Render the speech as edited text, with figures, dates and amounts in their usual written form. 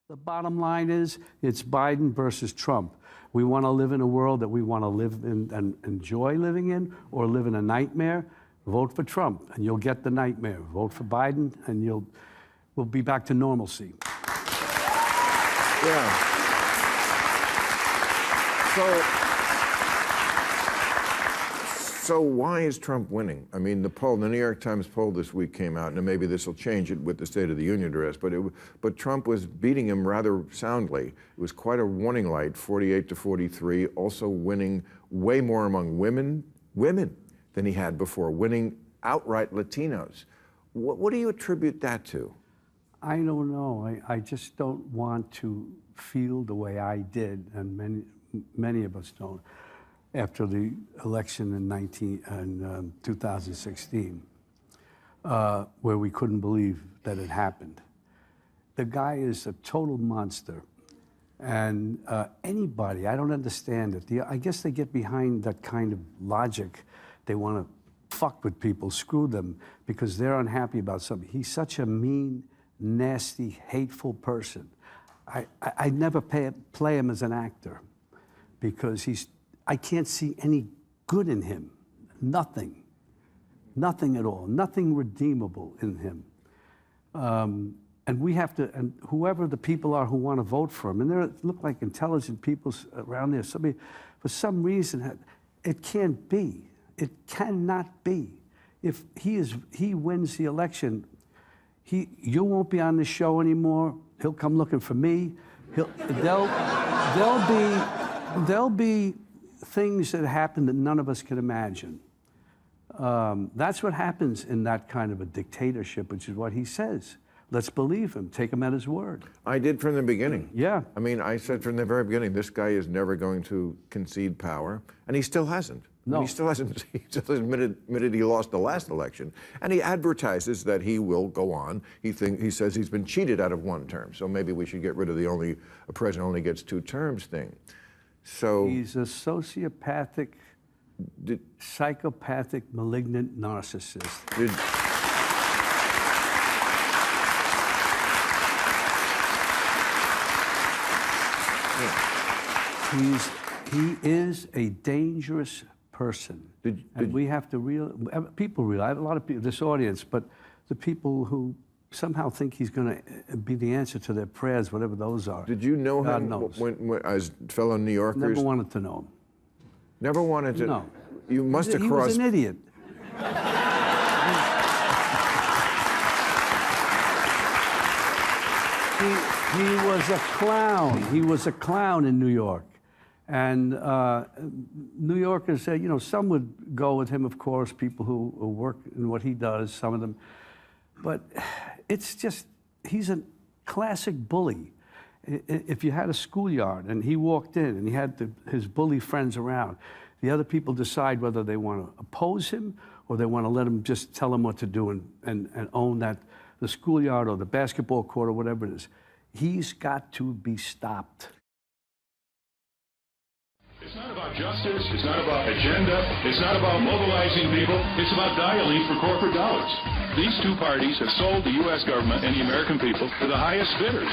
The bottom line is, it's Biden versus Trump. We want to live in a world that we want to live in and enjoy living in, or live in a nightmare. Vote for Trump, and you'll get the nightmare. Vote for Biden, and we'll be back to normalcy. Yeah. So why is Trump winning? I mean, the New York Times poll this week came out, and maybe this will change it with the State of the Union address, but Trump was beating him rather soundly. It was quite a warning light, 48 to 43, also winning way more among women than he had before, winning outright Latinos. What do you attribute that to? I don't know. I just don't want to feel the way I did, and many of us don't, after the election in 2016, where we couldn't believe that it happened. The guy is a total monster. And anybody, I don't understand it. I guess they get behind that kind of logic. They want to fuck with people, screw them, because they're unhappy about something. He's such a mean, nasty, hateful person. I never play him as an actor, because I can't see any good in him. Nothing. Nothing at all. Nothing redeemable in him. And we have to, and whoever the people are who want to vote for him, and they look like intelligent people around there. For some reason, it can't be. It cannot be. If he wins the election, you won't be on the show anymore. He'll come looking for me. There'll be things that happen that none of us can imagine. That's what happens in that kind of a dictatorship, which is what he says. Let's believe him. Take him at his word. I did from the beginning. Yeah. I mean, I said from the very beginning, this guy is never going to concede power, and he still hasn't. No. He still hasn't admitted he lost the last election, and he advertises that he will go on. He says he's been cheated out of one term, so maybe we should get rid of the a president only gets 2 terms thing. So he's a sociopathic, psychopathic, malignant narcissist. He is a dangerous person. And we have to people realize, a lot of people, this audience, but the people who somehow think he's going to be the answer to their prayers, whatever those are. Did you know God him knows. As fellow New Yorkers? Never wanted to know him. Never wanted to? No. You must have crossed... He was an idiot. He was a clown. He was a clown in New York. And New Yorkers say, you know, some would go with him, of course, people who work in what he does, some of them. But it's just, he's a classic bully. If you had a schoolyard and he walked in and he had his bully friends around, the other people decide whether they want to oppose him or they want to let him just tell him what to do and own the schoolyard or the basketball court or whatever it is. He's got to be stopped. It's not about justice, it's not about agenda, it's not about mobilizing people, it's about dialing for corporate dollars. These 2 parties have sold the U.S. government and the American people to the highest bidders.